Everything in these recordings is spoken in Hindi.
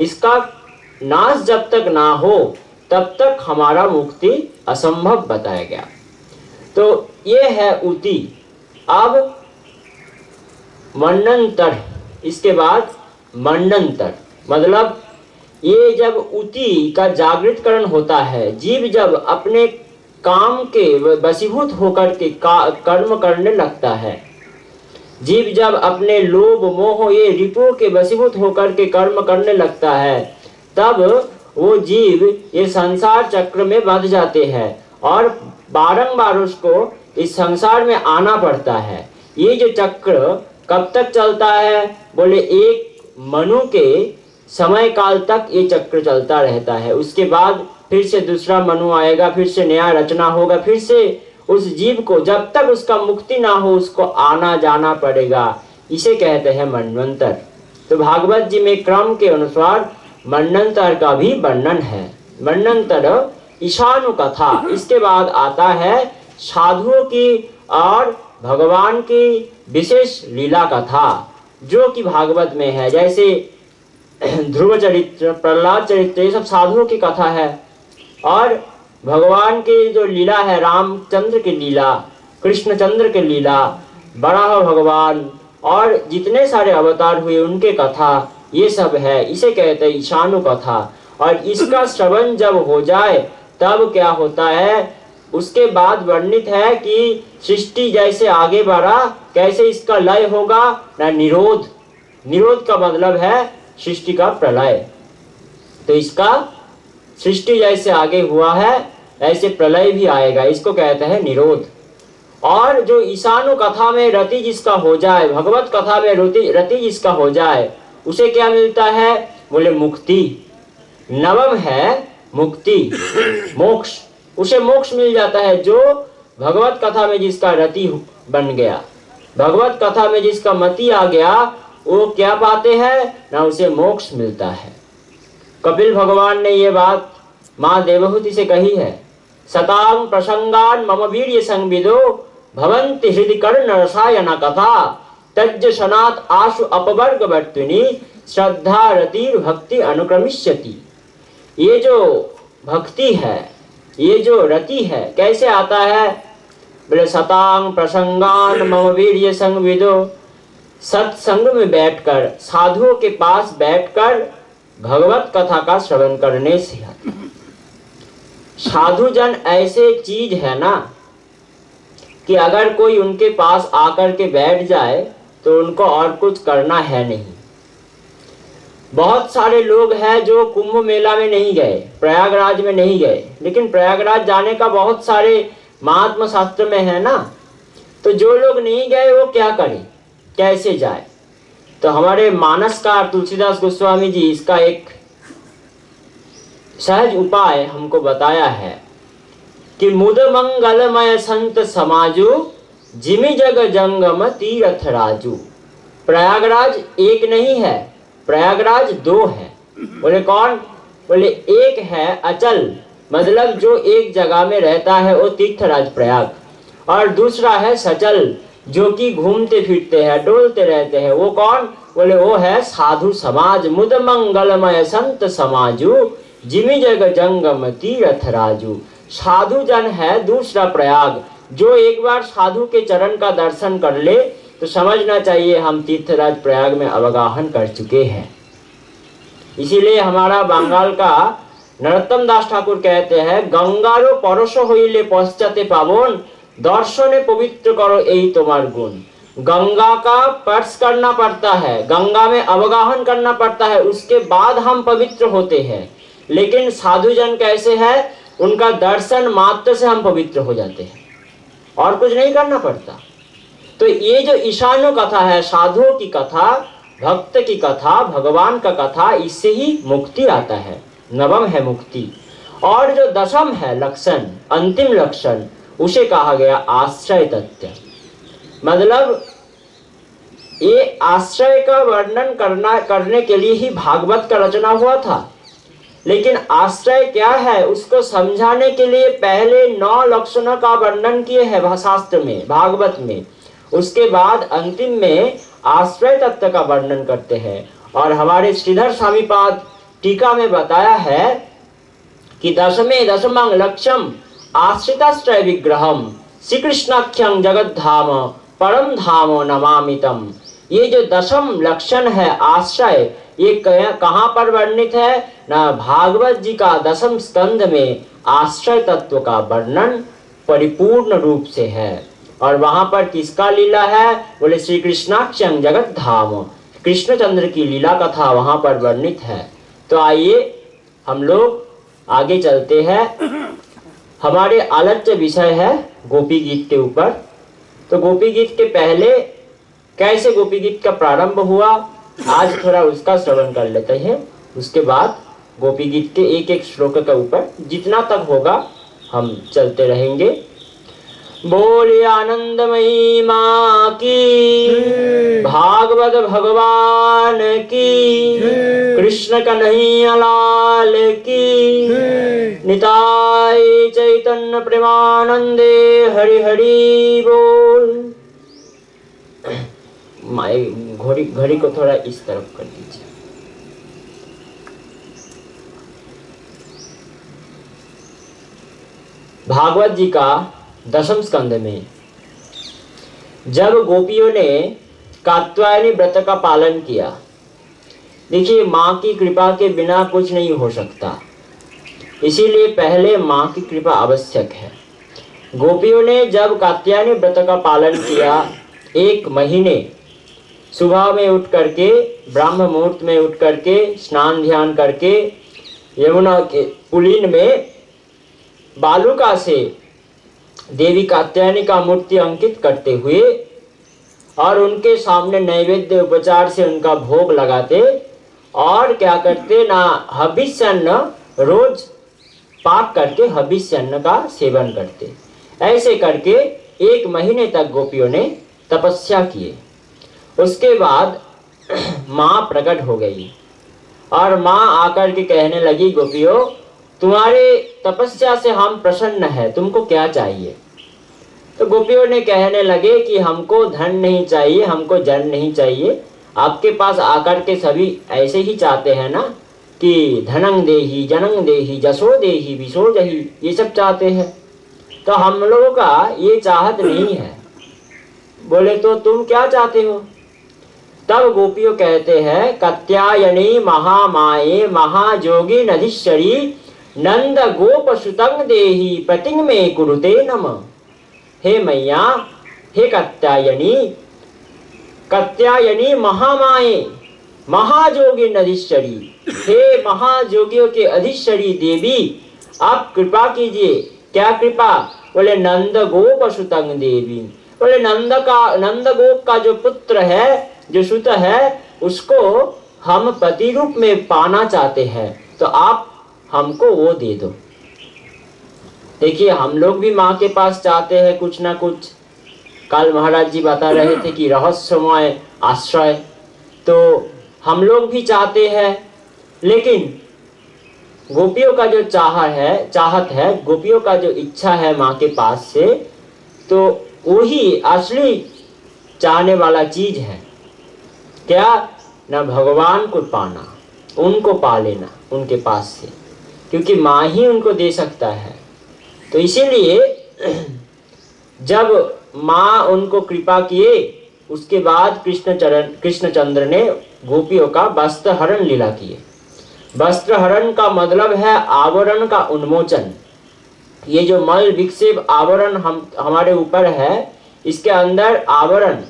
इसका नाश जब तक ना हो तब तक हमारा मुक्ति असंभव बताया गया। तो ये है ऊती। अब मंडंतर, इसके बाद मंडंतर, मतलब ये जब ऊती का जागृतकरण होता है, जीव जब अपने काम के वशीभूत होकर के कर्म करने लगता है, जीव जब अपने लोभ मोह ये रिपुओं के वशीभूत होकर के कर्म करने लगता है, तब वो जीव ये संसार चक्र में बंध जाते हैं और बारंबार उसको इस संसार में आना पड़ता है। ये जो चक्र कब तक चलता है? बोले एक मनु के समय काल तक ये चक्र चलता रहता है। उसके बाद फिर से दूसरा मनु आएगा, फिर से नया रचना होगा, फिर से उस जीव को जब तक उसका मुक्ति ना हो उसको आना जाना पड़ेगा। इसे कहते हैं मनवंतर। तो भागवत जी में क्रम के अनुसार मनवंतर का भी वर्णन है। मनवंतर ईशानु कथा, इसके बाद आता है साधुओं की और भगवान की विशेष लीला कथा जो कि भागवत में है। जैसे ध्रुव चरित्र, प्रहलाद चरित्र, ये सब साधुओं की कथा है। और भगवान की जो लीला है, रामचंद्र की लीला, कृष्णचंद्र की लीला, बराह भगवान और जितने सारे अवतार हुए उनके कथा, ये सब है। इसे कहते हैं ईशानु कथा। और इसका श्रवण जब हो जाए तब क्या होता है, उसके बाद वर्णित है कि सृष्टि जैसे आगे बढ़ा कैसे इसका लय होगा ना निरोध। निरोध का मतलब है सृष्टि का प्रलय। तो इसका सृष्टि जैसे आगे हुआ है ऐसे प्रलय भी आएगा, इसको कहते हैं निरोध। और जो ईशानु कथा में रति जिसका हो जाए, भगवत कथा में रति जिसका हो जाए, उसे क्या मिलता है? बोले मुक्ति। नवम है मुक्ति, मोक्ष। उसे मोक्ष मिल जाता है जो भगवत कथा में जिसका रति बन गया, भगवत कथा में जिसका मति आ गया, वो क्या पाते हैं ना, उसे मोक्ष मिलता है। कपिल भगवान ने ये बात माँ देवहूति से कही है, सतां प्रसंगान मम वीर्य संविदो भवन्ति हृदि कर्ण रसायन कथा तज्ज सनात आशु अपवर्ग वर्तुनि श्रद्धा रतिर भक्ति अनुक्रमिष्यति। ये जो भक्ति है, ये जो रति है, कैसे आता है? बोले सतांग प्रसंगान मम वीर्य संविदो, सत्संग में बैठकर, साधुओं के पास बैठकर भगवत कथा का श्रवण करने से आता है। साधु जन ऐसे चीज है ना कि अगर कोई उनके पास आकर के बैठ जाए तो उनको और कुछ करना है नहीं। बहुत सारे लोग हैं जो कुंभ मेला में नहीं गए, प्रयागराज में नहीं गए, लेकिन प्रयागराज जाने का बहुत सारे महात्मा शास्त्र में है ना। तो जो लोग नहीं गए वो क्या करें, कैसे जाए? तो हमारे मानसकार तुलसीदास गोस्वामी जी इसका एक सहज उपाय हमको बताया है कि मुद मंगलमय संत समाजू जिमि जग जंगम तीर्थ राजू। प्रयागराज एक नहीं है, प्रयागराज दो है। बोले कौन? बोले एक है अचल, मतलब जो एक जगह में रहता है वो तीर्थराज प्रयाग, और दूसरा है सचल जो कि घूमते फिरते हैं, डोलते रहते हैं। वो कौन? बोले वो है साधु समाज। मुद मंगलमय संत समाजू जिमि जग जंगम तीर्थ राजू। साधु जन है दूसरा प्रयाग। जो एक बार साधु के चरण का दर्शन कर ले तो समझना चाहिए हम तीर्थराज प्रयाग में अवगाहन कर चुके हैं। इसीलिए हमारा बंगाल का नरोत्तम दास ठाकुर कहते हैं, गंगारो परश हইলে पश्चाते पावन दर्शने पवित्र करो यही तुम्हार गुण। गंगा का स्पर्श करना पड़ता है, गंगा में अवगाहन करना पड़ता है, उसके बाद हम पवित्र होते हैं। लेकिन साधुजन कैसे है? उनका दर्शन मात्र से हम पवित्र हो जाते हैं और कुछ नहीं करना पड़ता। तो ये जो ईशानु कथा है, साधुओं की कथा, भक्त की कथा, भगवान का कथा, इससे ही मुक्ति आता है। नवम है मुक्ति। और जो दशम है लक्षण, अंतिम लक्षण, उसे कहा गया आश्रय तत्व। मतलब ये आश्रय का वर्णन करने के लिए ही भागवत का रचना हुआ था। लेकिन आश्रय क्या है उसको समझाने के लिए पहले 9 लक्षणों का वर्णन किए हैं शास्त्र में, भागवत में। उसके बाद अंतिम में आश्रय तत्व का वर्णन करते हैं। और हमारे श्रीधर स्वामीपाद टीका में बताया है कि दशमे दशमं लक्ष्यम आश्रिताश्रय विग्रहम श्री कृष्णाख्यं जगत धाम परम धाम नमामितम। ये जो दशम लक्षण है आश्रय, ये कहाँ पर वर्णित है ना? भागवत जी का दशम स्कंद में आश्रय तत्व का वर्णन परिपूर्ण रूप से है। और वहां पर किसका लीला है? बोले श्री कृष्णाख्यं जगत धाम, कृष्णचंद्र की लीला कथा वहां पर वर्णित है। तो आइए हम लोग आगे चलते हैं। हमारे आलोच्य विषय है गोपी गीत के ऊपर। तो गोपी गीत के पहले कैसे गोपी गीत का प्रारंभ हुआ, आज थोड़ा उसका श्रवण कर लेते हैं। उसके बाद गोपी गीत के एक एक श्लोक के ऊपर जितना तक होगा हम चलते रहेंगे। बोलिए आनंदमयी माँ की, भागवत भगवान की, कृष्ण कन्हैया लाल की, निताय चैतन्य प्रेमानंदे हरि हरि बोल। घड़ी को थोड़ा इस तरफ कर दीजिए। भागवत जी का दशम स्कंद में जब गोपियों ने कात्यायनी व्रत का पालन किया, देखिए माँ की कृपा के बिना कुछ नहीं हो सकता, इसीलिए पहले माँ की कृपा आवश्यक है। गोपियों ने जब कात्यायनी व्रत का पालन किया, 1 महीने सुबह में उठ करके, ब्राह्म मुहूर्त में उठ करके, स्नान ध्यान करके, यमुना के पुलिन में बालुका से देवी कात्यायनी का मूर्ति अंकित करते हुए और उनके सामने नैवेद्य उपचार से उनका भोग लगाते और क्या करते ना, हविष्यान्न रोज पाक करके हविष्यान्न का सेवन करते। ऐसे करके 1 महीने तक गोपियों ने तपस्या किए। उसके बाद माँ प्रकट हो गई और माँ आकर के कहने लगी, गोपियों तुम्हारे तपस्या से हम प्रसन्न है, तुमको क्या चाहिए? तो गोपियों ने कहने लगे कि हमको धन नहीं चाहिए, हमको जन नहीं चाहिए। आपके पास आकर के सभी ऐसे ही चाहते हैं ना कि धनं देही, जनं देही, जसो देही, विसो जही, ये सब चाहते हैं। तो हम लोगों का ये चाहत नहीं है। बोले तो तुम क्या चाहते हो? तब गोपियों कहते हैं, कात्यायनी महामाये महाजोगी नधीश्वरी नंद गोप सुतंग देही पतिंग में कुरुते नमः। हे मैया, हे कात्यायनी, कात्यायनी महामाये महाजोगी नधीश्वरी, हे महाजोगियों के अधिश्वरी देवी, आप कृपा कीजिए। क्या कृपा? बोले नंद गोप सुतंग देवी। बोले नंद गोप का जो पुत्र है, जो सुत है, उसको हम पति रूप में पाना चाहते हैं, तो आप हमको वो दे दो। देखिए हम लोग भी माँ के पास चाहते हैं कुछ ना कुछ। कल महाराज जी बता रहे थे कि रहस्यमय आश्रय, तो हम लोग भी चाहते हैं। लेकिन गोपियों का जो चाहत है, गोपियों का जो इच्छा है माँ के पास से, तो वही असली चाहने वाला चीज है। क्या? ना भगवान को पाना, उनको पा लेना उनके पास से, क्योंकि माँ ही उनको दे सकता है। तो इसीलिए जब माँ उनको कृपा किए, उसके बाद कृष्णचंद्र ने गोपियों का वस्त्र हरण लीला किए। वस्त्र हरण का मतलब है आवरण का उन्मोचन। ये जो मल विक्षेप आवरण हमारे ऊपर है, इसके अंदर आवरण,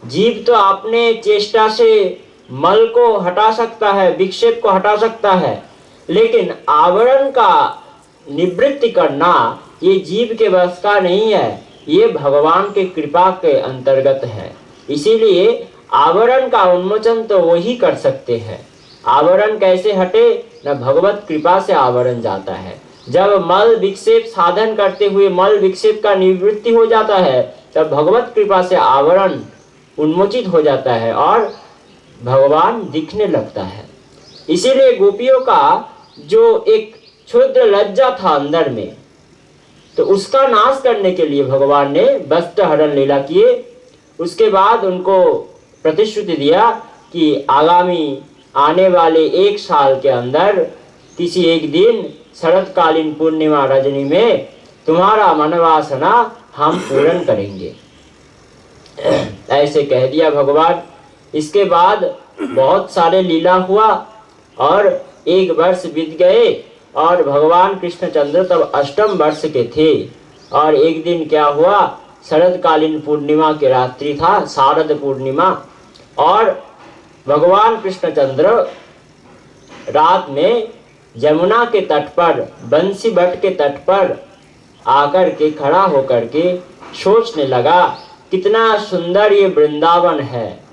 जीव तो अपने चेष्टा से मल को हटा सकता है, विक्षेप को हटा सकता है, लेकिन आवरण का निवृत्ति करना ये जीव के वश का नहीं है, ये भगवान के कृपा के अंतर्गत है। इसीलिए आवरण का उन्मोचन तो वही कर सकते हैं। आवरण कैसे हटे? न भगवत कृपा से आवरण जाता है। जब मल विक्षेप साधन करते हुए मल विक्षेप का निवृत्ति हो जाता है, तब भगवत कृपा से आवरण उन्मोचित हो जाता है और भगवान दिखने लगता है। इसीलिए गोपियों का जो एक क्षुद्र लज्जा था अंदर में, तो उसका नाश करने के लिए भगवान ने वस्त्र हरण लीला किए। उसके बाद उनको प्रतिश्रुति दिया कि आगामी आने वाले 1 साल के अंदर किसी एक दिन शरतकालीन पूर्णिमा रजनी में तुम्हारा मनवासना हम पूर्ण करेंगे। ऐसे कह दिया भगवान। इसके बाद बहुत सारे लीला हुआ और 1 वर्ष बीत गए और भगवान कृष्णचंद्र तब अष्टम वर्ष के थे। और एक दिन क्या हुआ, शरतकालीन पूर्णिमा की रात्रि था, शारद पूर्णिमा, और भगवान कृष्णचंद्र रात में यमुना के तट पर, बंसी बट के तट पर आकर के खड़ा होकर के सोचने लगा, कितना सुंदर ये वृंदावन है।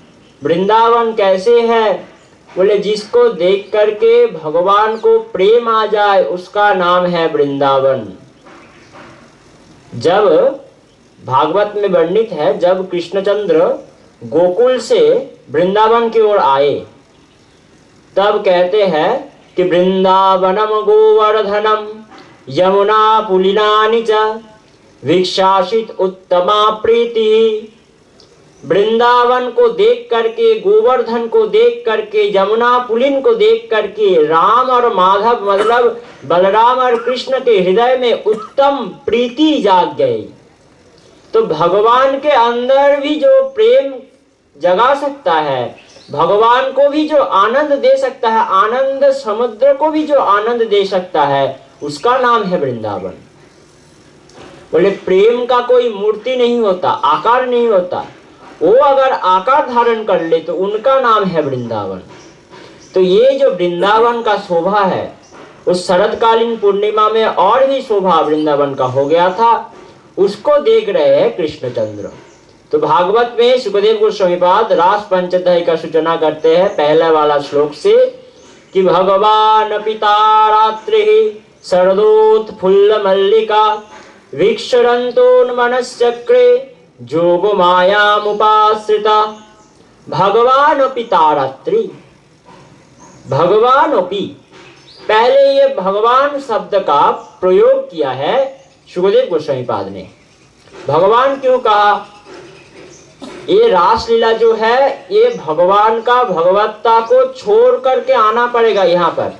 वृंदावन कैसे है? बोले जिसको देख करके भगवान को प्रेम आ जाए उसका नाम है वृंदावन। जब भागवत में वर्णित है, जब कृष्णचंद्र गोकुल से वृंदावन की ओर आए तब कहते हैं कि वृंदावनम गोवर्धनम यमुना पुलिनानि च विक्षासित उत्तमा प्रीति। वृंदावन को देख करके, गोवर्धन को देख करके, यमुना पुलिन को देख करके राम और माधव मतलब बलराम और कृष्ण के हृदय में उत्तम प्रीति जाग गई। तो भगवान के अंदर भी जो प्रेम जगा सकता है, भगवान को भी जो आनंद दे सकता है, आनंद समुद्र को भी जो आनंद दे सकता है, उसका नाम है वृंदावन। बोले प्रेम का कोई मूर्ति नहीं होता, आकार नहीं होता, वो अगर आकार धारण कर ले तो उनका नाम है वृंदावन। तो ये जो वृंदावन का शोभा है, उस शरतकालीन पूर्णिमा में और भी शोभा वृंदावन का हो गया था, उसको देख रहे हैं कृष्णचंद्र। तो भागवत में सुखदेव गोस्वामी पाद रास पंचदश का सूचना करते हैं पहला वाला श्लोक से कि भगवान पिता रात्रि शरदोत्फुल्ल मल्लिका वीक्षरन्तोन्मनश्चक्रे जोग मायामुपाश्रिता। भगवान पिता रात्रि, भगवान अपि, पहले ये भगवान शब्द का प्रयोग किया है सुखदेव गोस्वामी पाद ने। भगवान क्यों कहा? ये रासलीला जो है ये भगवान का भगवत्ता को छोड़ करके आना पड़ेगा यहाँ पर।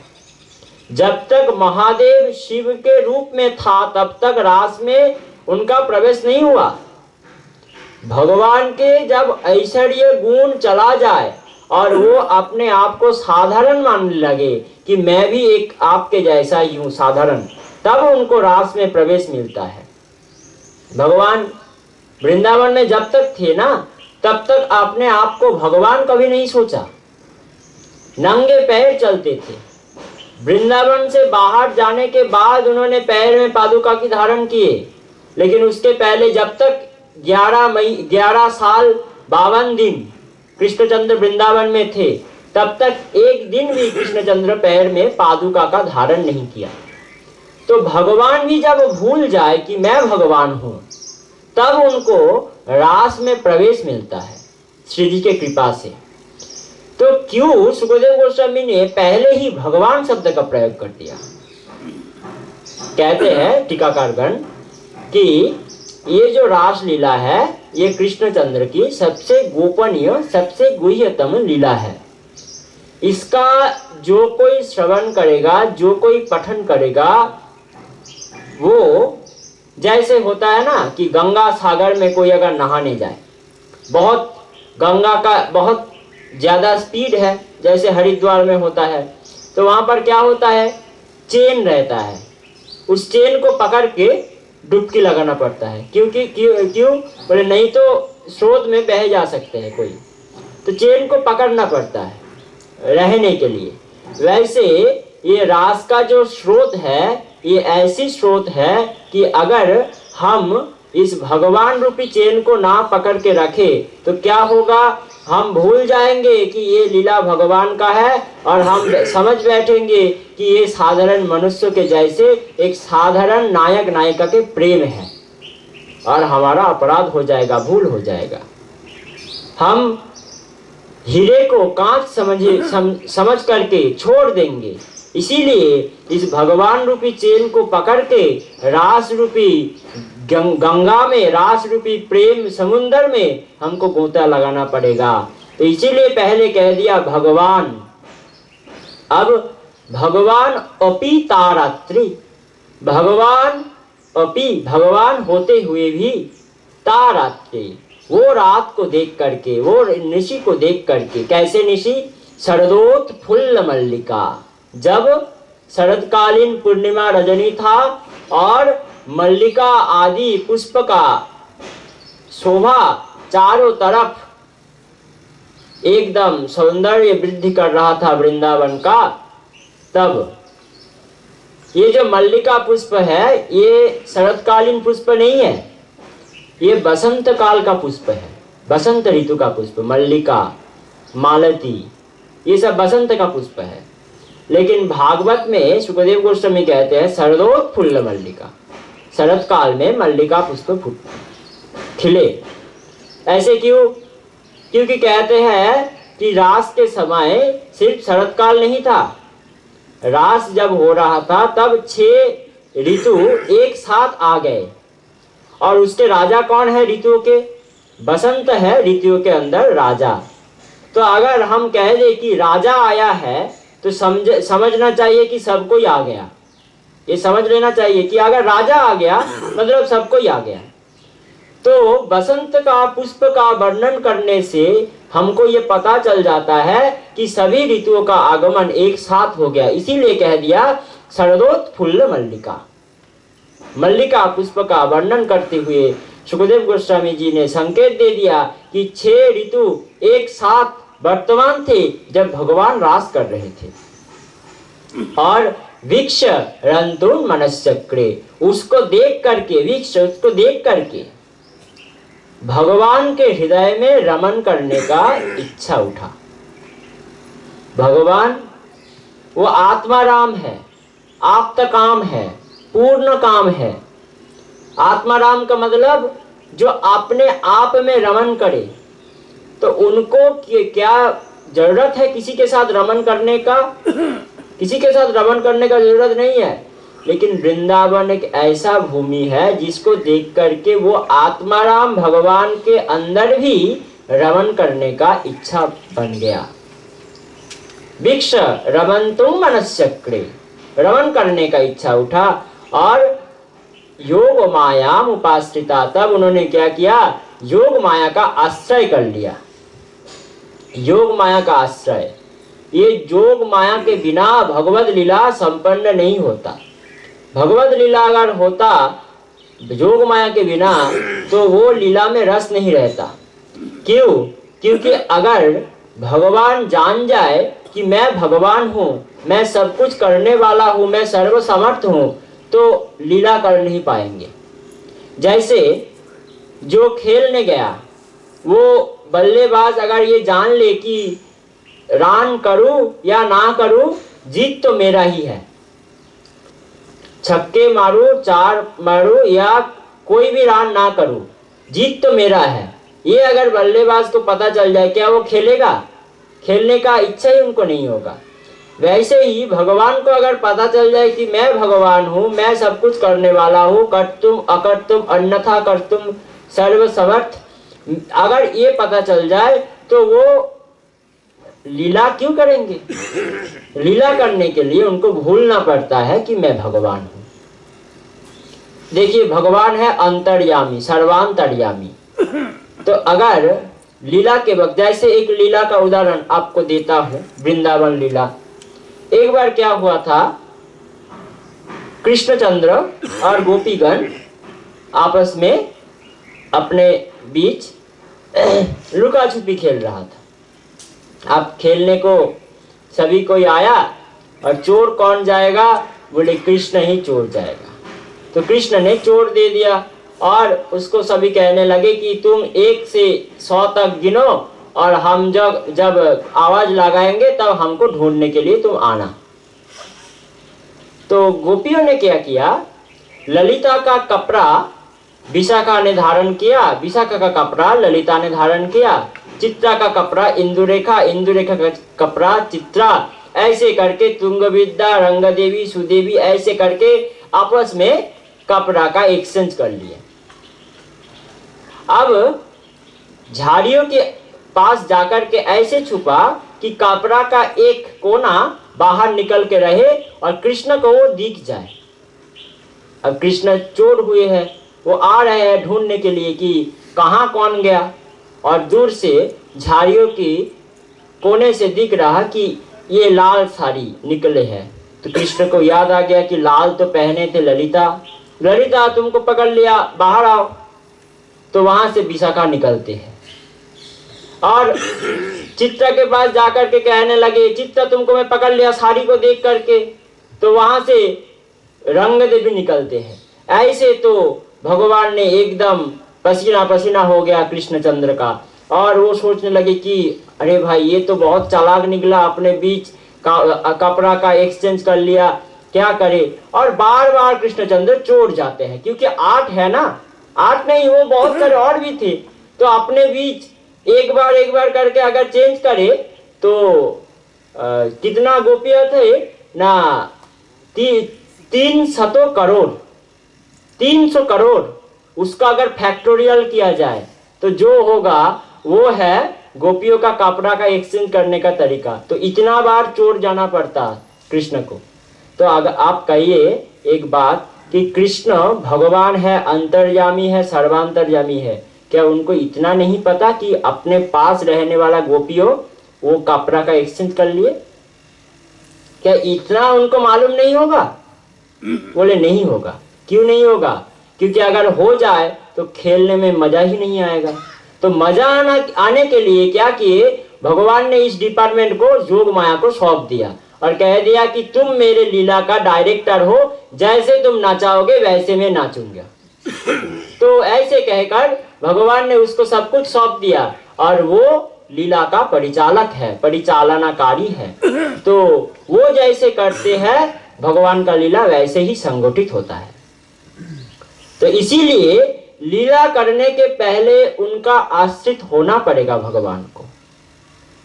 जब तक महादेव शिव के रूप में था तब तक रास में उनका प्रवेश नहीं हुआ। भगवान के जब ऐश्वर्य गुण चला जाए और वो अपने आप को साधारण मानने लगे कि मैं भी एक आपके जैसा ही हूँ साधारण, तब उनको रास में प्रवेश मिलता है। भगवान वृंदावन में जब तक थे ना तब तक अपने आप को भगवान कभी नहीं सोचा, नंगे पैर चलते थे। वृंदावन से बाहर जाने के बाद उन्होंने पैर में पादुका की धारण किए, लेकिन उसके पहले जब तक 11 साल 52 दिन कृष्णचंद्र वृंदावन में थे तब तक एक दिन भी कृष्णचंद्र पैर में पादुका का धारण नहीं किया। तो भगवान भी जब भूल जाए कि मैं भगवान हूं तब उनको रास में प्रवेश मिलता है श्री जी के कृपा से। तो क्यों सुखदेव गोस्वामी ने पहले ही भगवान शब्द का प्रयोग कर दिया? कहते हैं टीकाकारगण कि ये जो रास लीला है ये कृष्णचंद्र की सबसे गोपनीय, सबसे गुह्यतम लीला है। इसका जो कोई श्रवण करेगा, जो कोई पठन करेगा, वो जैसे होता है ना कि गंगा सागर में कोई अगर नहाने जाए, बहुत गंगा का बहुत ज़्यादा स्पीड है जैसे हरिद्वार में होता है, तो वहाँ पर क्या होता है, चेन रहता है, उस चेन को पकड़ के डुबकी लगाना पड़ता है। क्यों बोले नहीं तो स्रोत में बह जा सकते हैं कोई, तो चेन को पकड़ना पड़ता है रहने के लिए। वैसे ये रास का जो स्रोत है ये ऐसी स्रोत है कि अगर हम इस भगवान रूपी चेन को ना पकड़ के रखें तो क्या होगा, हम भूल जाएंगे कि ये लीला भगवान का है और हम समझ बैठेंगे कि ये साधारण मनुष्य के जैसे एक साधारण नायक नायिका के प्रेम है और हमारा अपराध हो जाएगा, भूल हो जाएगा। हम हीरे को कांच समझ करके छोड़ देंगे। इसीलिए इस भगवान रूपी चेन को पकड़ के रास रूपी गंगा में, रास रूपी प्रेम समुद्र में हमको गोता लगाना पड़ेगा। तो इसीलिए पहले कह दिया भगवान, अब भगवान अपि तारात्रि, भगवान अपि, भगवान होते हुए भी तारात्रि, वो रात को देख करके, वो निशि को देख करके, कैसे निशि? शरदोत्फुल्ल मल्लिका, जब शरदकालीन पूर्णिमा रजनी था और मल्लिका आदि पुष्प का शोभा चारों तरफ एकदम सौंदर्य वृद्धि कर रहा था वृंदावन का, तब ये जो मल्लिका पुष्प है ये शरदकालीन पुष्प नहीं है, ये बसंत काल का पुष्प है, बसंत ऋतु का पुष्प। मल्लिका, मालती, ये सब बसंत का पुष्प है। लेकिन भागवत में सुखदेव गोस्वामी कहते हैं शरदोत्फुल्ल मल्लिका, शरद काल में मल्लिका पुष्प खिले। ऐसे क्यों? क्योंकि कहते हैं कि रास के समय सिर्फ शरद काल नहीं था, रास जब हो रहा था तब 6 ऋतु एक साथ आ गए। और उसके राजा कौन है ऋतुओं के? बसंत है ऋतुओं के अंदर राजा। तो अगर हम कह दे कि राजा आया है तो समझना चाहिए कि सब कोई आ गया। ये समझ लेना चाहिए कि अगर राजा आ गया मतलब सब कोई आ गया। तो बसंत का पुष्प का वर्णन करने से हमको ये पता चल जाता है कि सभी ऋतुओं का आगमन एक साथ हो गया। इसीलिए कह दिया शरदोत्फुल्ल मल्लिका। मल्लिका पुष्प का वर्णन करते हुए सुखदेव गोस्वामी जी ने संकेत दे दिया कि 6 ऋतु एक साथ वर्तमान थे जब भगवान रास कर रहे थे। और वृक्ष रंतुन मनश्चक्रे, उसको देख करके, वृक्ष उसको देख करके भगवान के हृदय में रमन करने का इच्छा उठा। भगवान वो आत्माराम है, आप्तकाम है, पूर्ण काम है। आत्माराम का मतलब जो अपने आप में रमन करे। तो उनको क्या जरूरत है किसी के साथ रमन करने का? किसी के साथ रमन करने का जरूरत नहीं है। लेकिन वृंदावन एक ऐसा भूमि है जिसको देख करके वो आत्माराम भगवान के अंदर भी रमन करने का इच्छा बन गया। वृक्ष रमन्तुम मनश्चक्रे, रमन करने का इच्छा उठा। और योग मायाम उपाश्रिता, तब उन्होंने क्या किया? योग माया का आश्रय कर लिया। योग माया का आश्रय, ये योग माया के बिना भगवत लीला संपन्न नहीं होता। भगवत लीला अगर होता योग माया के बिना तो वो लीला में रस नहीं रहता। क्यों? क्योंकि अगर भगवान जान जाए कि मैं भगवान हूँ, मैं सब कुछ करने वाला हूँ, मैं सर्वसमर्थ हूँ, तो लीला कर नहीं पाएंगे। जैसे जो खेलने गया वो बल्लेबाज अगर ये जान ले कि रन करूं या ना करूं, जीत तो मेरा ही है, छक्के मारूं, 4 मारूं या कोई भी रन ना करूं, जीत तो मेरा है, ये अगर बल्लेबाज को पता चल जाए, क्या वो खेलेगा? खेलने का इच्छा ही उनको नहीं होगा। वैसे ही भगवान को अगर पता चल जाए कि मैं भगवान हूँ, मैं सब कुछ करने वाला हूँ, कर्तुम अकर्तुम अन्यथा कर्तुम सर्वसमर्थ, अगर ये पता चल जाए तो वो लीला क्यों करेंगे? लीला करने के लिए उनको भूलना पड़ता है कि मैं भगवान हूं। देखिए भगवान है अंतर्यामी, सर्वांतर्यामी। तो अगर लीला के वक्त, जैसे एक लीला का उदाहरण आपको देता हूं, वृंदावन लीला। एक बार क्या हुआ था, कृष्णचंद्र और गोपीगण आपस में अपने बीच लुका छुपी खेल रहा था। अब खेलने को सभी कोई आया और चोर कौन जाएगा? बोले कृष्ण ही चोर जाएगा। तो कृष्ण ने चोर दे दिया और उसको सभी कहने लगे कि तुम 1 से 100 तक गिनो और हम जब आवाज लगाएंगे तब हमको ढूंढने के लिए तुम आना। तो गोपियों ने क्या किया, ललिता का कपड़ा विशाखा ने धारण किया, विशाखा का कपड़ा ललिता ने धारण किया, चित्रा का कपड़ा इंदुरेखा, इंदुरेखा का कपड़ा चित्रा, ऐसे करके तुंगविद्या, रंगदेवी, सुदेवी, ऐसे करके आपस में कपड़ा का एक्सचेंज कर लिया। अब झाड़ियों के पास जाकर के ऐसे छुपा कि कपड़ा का एक कोना बाहर निकल के रहे और कृष्ण को वो दिख जाए। अब कृष्ण चोर हुए हैं, वो आ रहे हैं ढूंढने के लिए कि कहाँ कौन गया, और दूर से झाड़ियों की कोने से दिख रहा कि ये लाल साड़ी निकले हैं। तो कृष्ण को याद आ गया कि लाल तो पहने थे ललिता, ललिता तुमको पकड़ लिया, बाहर आओ। तो वहां से विशाखा निकलते हैं और चित्रा के पास जाकर के कहने लगे, चित्रा तुमको मैं पकड़ लिया साड़ी को देख करके। तो वहां से रंगदेव निकलते हैं। ऐसे तो भगवान ने एकदम पसीना पसीना हो गया कृष्णचंद्र का, और वो सोचने लगे कि अरे भाई ये तो बहुत चालाक निकला, अपने बीच कपड़ा का एक्सचेंज कर लिया, क्या करे। और बार बार कृष्णचंद्र चोर जाते हैं, क्योंकि 8 है ना, 8 नहीं वो बहुत सारे और भी थे। तो अपने बीच एक बार करके अगर चेंज करे तो कितना गोपियां थे ना, 300 करोड़, उसका अगर फैक्टोरियल किया जाए तो जो होगा वो है गोपियों का कपड़ा का एक्सचेंज करने का तरीका। तो इतना बार चोर जाना पड़ता कृष्ण को। तो अगर आप कहिए एक बात कि कृष्ण भगवान है, अंतर्यामी है, सर्वांतर्यामी है, क्या उनको इतना नहीं पता कि अपने पास रहने वाला गोपियों वो कपड़ा का एक्सचेंज कर लिए? क्या इतना उनको मालूम नहीं होगा? बोले नहीं होगा। क्यों नहीं होगा? क्योंकि अगर हो जाए तो खेलने में मजा ही नहीं आएगा। तो मजा आने के लिए क्या किए, भगवान ने इस डिपार्टमेंट को योग माया को सौंप दिया और कह दिया कि तुम मेरे लीला का डायरेक्टर हो, जैसे तुम नाचाओगे वैसे मैं नाचूंगा। तो ऐसे कहकर भगवान ने उसको सब कुछ सौंप दिया और वो लीला का परिचालक है, परिचालनाकारी है। तो वो जैसे करते हैं भगवान का लीला वैसे ही संगठित होता है। तो इसीलिए लीला करने के पहले उनका आश्रित होना पड़ेगा भगवान को।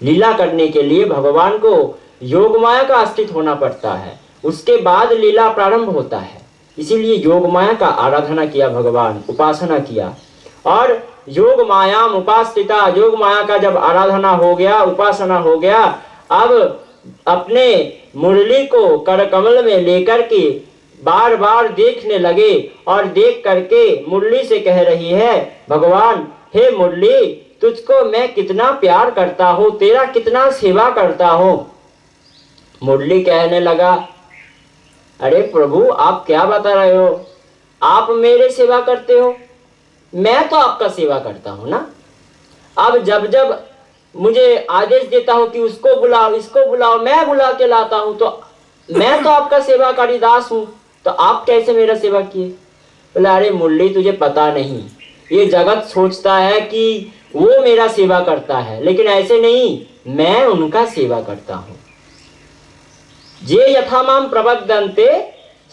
लीला करने के लिए भगवान को योग माया का आश्रित होना पड़ता है, उसके बाद लीला प्रारंभ होता है। इसीलिए योग माया का आराधना किया भगवान, उपासना किया। और योग मायाम उपासिता, योग माया का जब आराधना हो गया, उपासना हो गया, अब अपने मुरली को कर कमल में लेकर के बार बार देखने लगे और देख करके मुरली से कह रही है, भगवान हे मुरली, तुझको मैं कितना प्यार करता हूँ, तेरा कितना सेवा करता हूँ। मुरली कहने लगा, अरे प्रभु आप क्या बता रहे हो, आप मेरे सेवा करते हो, मैं तो आपका सेवा करता हूं ना। अब जब जब मुझे आदेश देता हो कि उसको बुलाओ, इसको बुलाओ, मैं बुला के लाता हूं, तो मैं तो आपका सेवाकारी दास हूं, तो आप कैसे मेरा सेवा किए? बोले अरे मुरली तुझे पता नहीं, ये जगत सोचता है कि वो मेरा सेवा करता है, लेकिन ऐसे नहीं, मैं उनका सेवा करता हूं। जे यथा माम प्रबद्धन्ते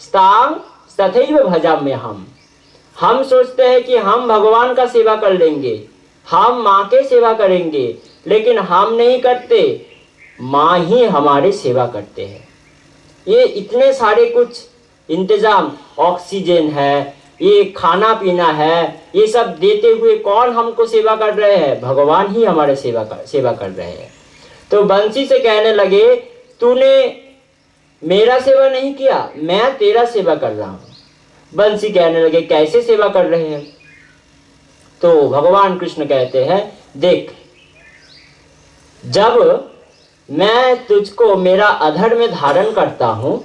स्तां तथैव भजाम्यहम्। हम सोचते हैं कि हम भगवान का सेवा कर लेंगे, हम माँ के सेवा करेंगे, लेकिन हम नहीं करते, माँ ही हमारे सेवा करते हैं। ये इतने सारे कुछ इंतजाम, ऑक्सीजन है, ये खाना पीना है, ये सब देते हुए कौन हमको सेवा कर रहे हैं? भगवान ही हमारे सेवा कर रहे हैं। तो बंसी से कहने लगे, तूने मेरा सेवा नहीं किया, मैं तेरा सेवा कर रहा हूं। बंसी कहने लगे, कैसे सेवा कर रहे हैं? तो भगवान कृष्ण कहते हैं, देख, जब मैं तुझको मेरा अधर में धारण करता हूं,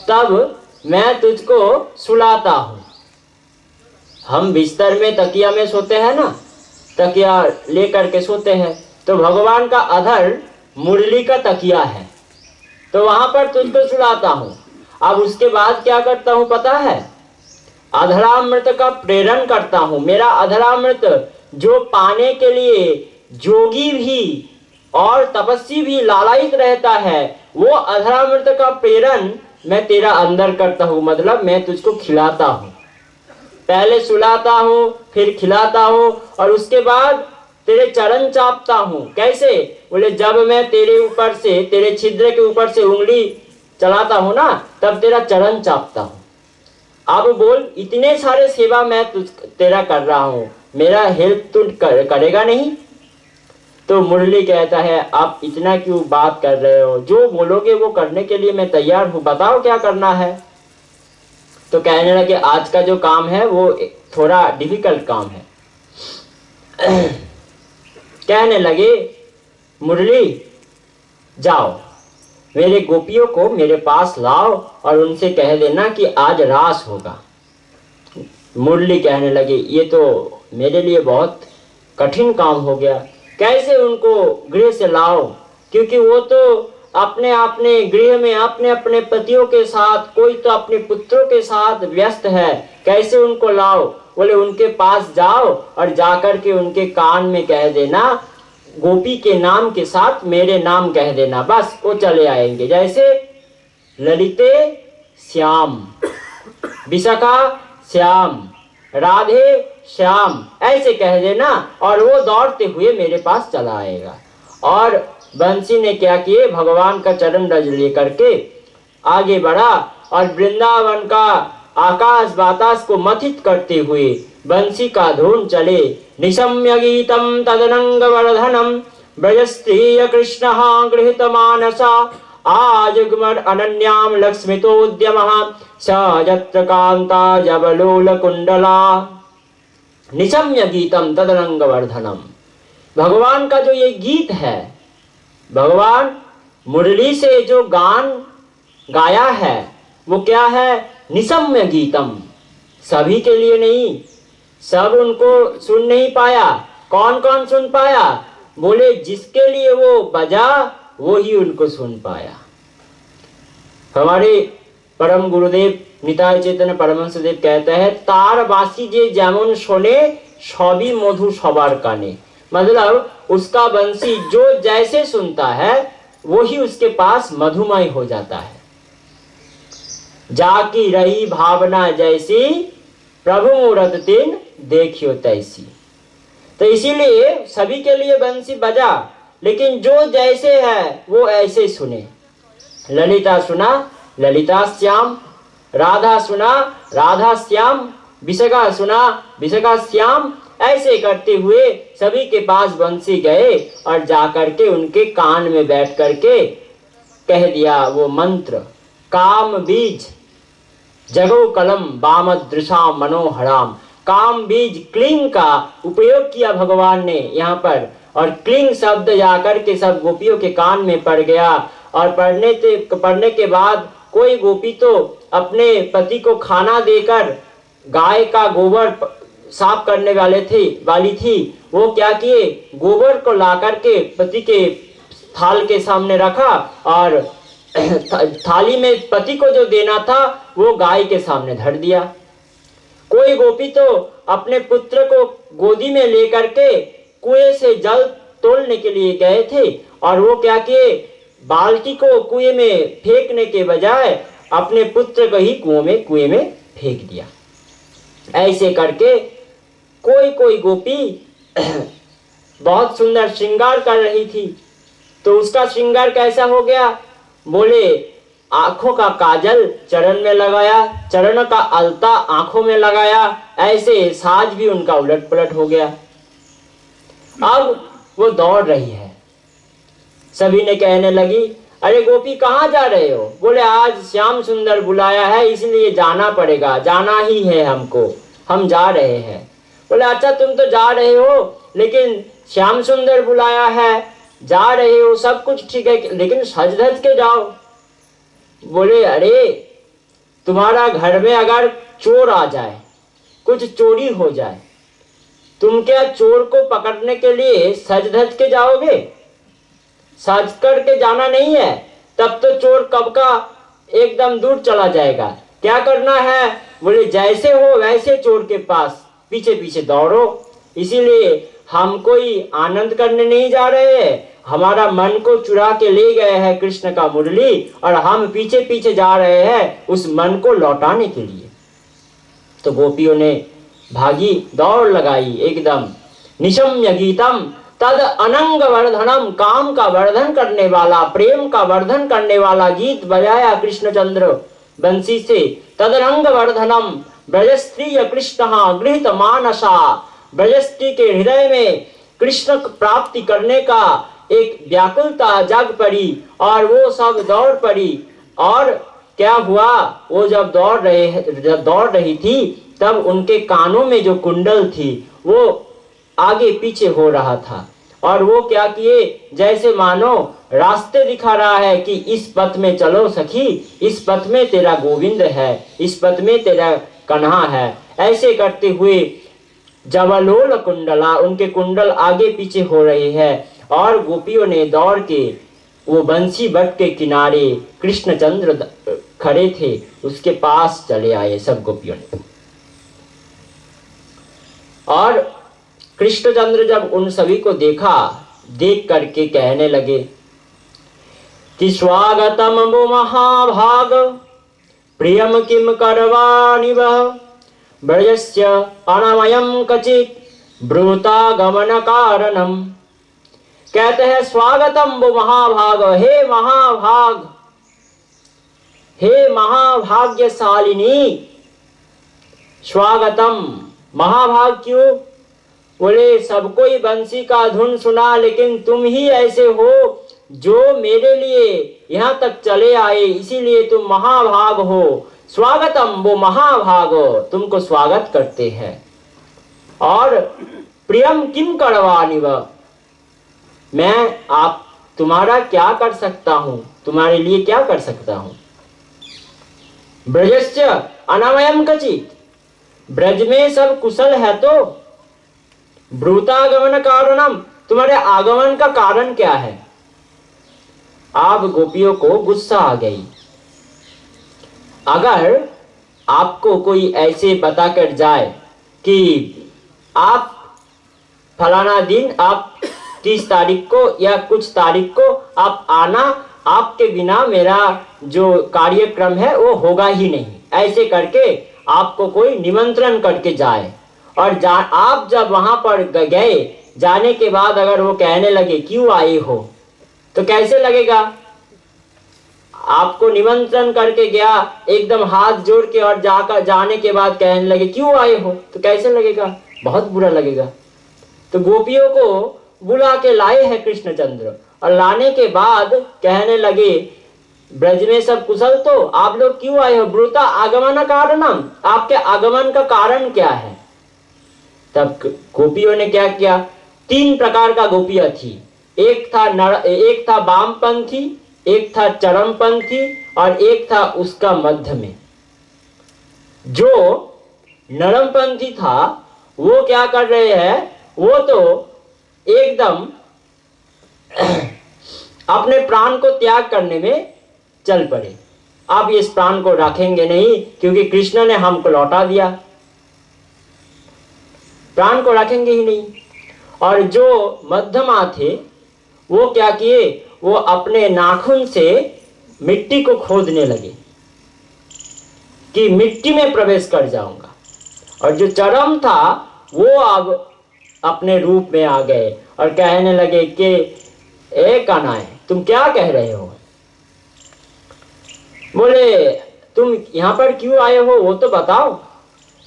तब मैं तुझको सुलाता हूं। हम बिस्तर में तकिया में सोते हैं ना, तकिया लेकर के सोते हैं, तो भगवान का अधर मुरली का तकिया है, तो वहां पर तुझको सुलाता हूं। अब उसके बाद क्या करता हूं पता है? अधरामृत का प्रेरण करता हूं। मेरा अधरामृत जो पाने के लिए जोगी भी और तपस्वी भी लालायित रहता है, वो अधरामृत का प्रेरण मैं तेरा अंदर करता हूं, मतलब मैं तुझको खिलाता हूं। पहले सुलाता हूं, फिर खिलाता हूं, और उसके बाद तेरे चरण चापता हूं। कैसे? बोले जब मैं तेरे ऊपर से, तेरे छिद्र के ऊपर से उंगली चलाता हूं ना, तब तेरा चरण चापता हूं। अब बोल, इतने सारे सेवा मैं तेरा कर रहा हूं, मेरा हेल्प तू करेगा नहीं? तो मुरली कहता है आप इतना क्यों बात कर रहे हो, जो बोलोगे वो करने के लिए मैं तैयार हूँ, बताओ क्या करना है। तो कहने लगे आज का जो काम है वो थोड़ा डिफिकल्ट काम है। कहने लगे मुरली जाओ मेरे गोपियों को मेरे पास लाओ और उनसे कह देना कि आज रास होगा। मुरली कहने लगे ये तो मेरे लिए बहुत कठिन काम हो गया, कैसे उनको गृह से लाओ, क्योंकि वो तो अपने अपने गृह में अपने अपने पतियों के साथ, कोई तो अपने पुत्रों के साथ व्यस्त है, कैसे उनको लाओ। बोले उनके पास जाओ और जाकर के उनके कान में कह देना, गोपी के नाम के साथ मेरे नाम कह देना, बस वो चले आएंगे। जैसे ललिते श्याम, विशाखा श्याम, राधे श्याम, ऐसे कह देना और वो दौड़ते हुए मेरे पास चला आएगा। और बंसी ने क्या किए, भगवान का चरण रज लेकर के आगे बढ़ा और वृंदावन का आकाश बातास को मथित करते हुए बंसी का धुन चले। निशम्य गीतम तदनंग वर्धनम ब्रजस्त्रीय कृष्ण गृहित मानसा आजुग्मर अनन्याम लक्ष्मितोद्यमः सजत्र कांता जबलोल कुंडला। निशम्य गीतम तदनंग वर्धनम, भगवान का जो ये गीत है, भगवान मुरली से जो गान गाया है वो क्या है, निशम्य गीतम, सभी के लिए नहीं, सब उनको सुन नहीं पाया। कौन कौन सुन पाया, बोले जिसके लिए वो बजा वो ही उनको सुन पाया। हमारे परम गुरुदेव निताय चैतन्य परमहंस देव कहते हैं तार बासी जे जेमन शोने सभी मधु सबार काने, मतलब उसका बंसी जो जैसे सुनता है वो ही उसके पास मधुमय हो जाता है। जाकी रही भावना जैसी प्रभु मूरत तीन देखियो तैसी। तो इसीलिए सभी के लिए बंसी बजा, लेकिन जो जैसे है वो ऐसे सुने। ललिता सुना ललिता श्याम, राधा सुना राधा श्याम, विशाखा सुना विशाखा श्याम, ऐसे करते हुए सभी के पास बंसी गए और जाकर के उनके कान में बैठ करके कह दिया वो मंत्र, काम बीज जगो कलम बामदृशा मनोहराम। काम बीज क्लिंग का उपयोग किया भगवान ने यहाँ पर, और क्लिंग शब्द जाकर के सब गोपियों के कान में पड़ गया। और पढ़ने के बाद कोई गोपी तो अपने पति को खाना देकर गाय का गोबर साफ करने वाली थी, वो क्या किए, गोबर को ला करके पति के थाल के सामने रखा और थाली में पति को जो देना था वो गाय के सामने धर दिया। कोई गोपी तो अपने पुत्र को गोदी में लेकर के कुएं से जल तोड़ने के लिए गए थे, और वो क्या किए, बाल्टी को कुएं में फेंकने के बजाय अपने पुत्र को ही कुएं में फेंक दिया। ऐसे करके कोई कोई गोपी बहुत सुंदर श्रृंगार कर रही थी, तो उसका श्रृंगार कैसा हो गया, बोले आंखों का काजल चरण में लगाया, चरण का अलता आंखों में लगाया, ऐसे साज भी उनका उलट पलट हो गया। अब वो दौड़ रही है, सभी ने कहने लगी अरे गोपी कहाँ जा रहे हो, बोले आज श्याम सुंदर बुलाया है इसलिए जाना पड़ेगा, जाना ही है हमको, हम जा रहे हैं। बोले अच्छा तुम तो जा रहे हो, लेकिन श्याम सुंदर बुलाया है, जा रहे हो सब कुछ ठीक है, लेकिन सज धज के जाओ। बोले अरे तुम्हारा घर में अगर चोर आ जाए, कुछ चोरी हो जाए, तुम क्या चोर को पकड़ने के लिए सज धज के जाओगे, सज करके जाना नहीं है, तब तो चोर कब का एकदम दूर चला जाएगा। क्या करना है, बोले जैसे हो वैसे चोर के पास पीछे पीछे दौड़ो। इसीलिए हम कोई आनंद करने नहीं जा रहे हैं, हमारा मन को चुरा के ले गए हैं कृष्ण का मुरली, और हम पीछे पीछे जा रहे हैं उस मन को लौटाने के लिए। तो गोपियों ने भागी दौड़ लगाई एकदम। निशम्य गीतम तद अनंग वर्धनम, काम का वर्धन करने वाला, प्रेम का वर्धन करने वाला गीत बजाया कृष्णचंद्र बंसी से। तदरंग वर्धनम ब्रजस्त्रीय कृष्ण गृहित मानसा, ब्रजस्त्री के हृदय में कृष्ण प्राप्ति करने का एक व्याकुलता जाग पड़ी और वो सब दौड़ पड़ी। और क्या हुआ, वो जब दौड़ रही थी तब उनके कानों में जो कुंडल थी वो आगे पीछे हो रहा था। और वो क्या किए, जैसे मानो रास्ते दिखा रहा है कि इस पथ में चलो सखी, इस पथ में तेरा गोविंद है, इस पथ में तेरा कन्हा है। ऐसे करते हुए जवलोल कुंडला, उनके कुंडल आगे पीछे हो रहे हैं। और गोपियों ने दौड़ के वो बंसी बट के किनारे कृष्णचंद्र खड़े थे, उसके पास चले आए सब गोपियों ने। और कृष्णचंद्र जब उन सभी को देखा, देख करके कहने लगे कि स्वागतम वो महाभाग प्रियम किम करवाणि वह ब्रजस्य अनामयम कचित ब्रूतागमन कारणम। कहते हैं स्वागतम वो महाभाग, हे महाभाग, हे महाभाग्यशालिनी, स्वागतम। महाभाग क्यों? बोले सबको ही बंसी का धुन सुना, लेकिन तुम ही ऐसे हो जो मेरे लिए यहाँ तक चले आए, इसीलिए तुम महाभाग हो। स्वागतम वो महाभाग, तुमको स्वागत करते हैं। और प्रियम किम करवाणि वह, मैं आप तुम्हारा क्या कर सकता हूं, तुम्हारे लिए क्या कर सकता हूं। ब्रजस्य अनामयम कचित, ब्रज में सब कुशल है तो ब्रूतागमन कारणम, तुम्हारे आगमन का कारण क्या है। आप गोपियों को गुस्सा आ गई। अगर आपको कोई ऐसे बताकर जाए कि आप फलाना दिन, आप 30 तारीख को या कुछ तारीख को आप आना, आपके बिना मेरा जो कार्यक्रम है वो होगा ही नहीं, ऐसे करके आपको कोई निमंत्रण करके जाए और आप जब वहां पर गए, जाने के बाद अगर वो कहने लगे क्यों आए हो, तो कैसे लगेगा। आपको निमंत्रण करके गया, एकदम हाथ जोड़ के, और जाने के बाद कहने लगे क्यों आए हो, तो कैसे लगेगा, बहुत बुरा लगेगा। तो गोपियों को बुला के लाए हैं कृष्णचंद्र, और लाने के बाद कहने लगे ब्रज में सब कुशल तो आप लोग क्यों आए हो, ब्रूता आगमन कारणम, आपके आगमन का कारण क्या है। तब गोपियों ने क्या किया, 3 प्रकार का गोपियां थी, एक था वामपंथी, एक था चरमपंथी और एक था उसका मध्य में। जो नरमपंथी था वो क्या कर रहे हैं, वो तो एकदम अपने प्राण को त्याग करने में चल पड़े। आप इस प्राण को रखेंगे नहीं क्योंकि कृष्ण ने हमको लौटा दिया, प्राण को रखेंगे ही नहीं। और जो मध्यमा थे वो क्या किए, वो अपने नाखून से मिट्टी को खोदने लगे कि मिट्टी में प्रवेश कर जाऊंगा। और जो चरम था वो अब अपने रूप में आ गए और कहने लगे कि ए कान्हाई, तुम क्या कह रहे हो। बोले तुम यहाँ पर क्यों आए हो वो तो बताओ,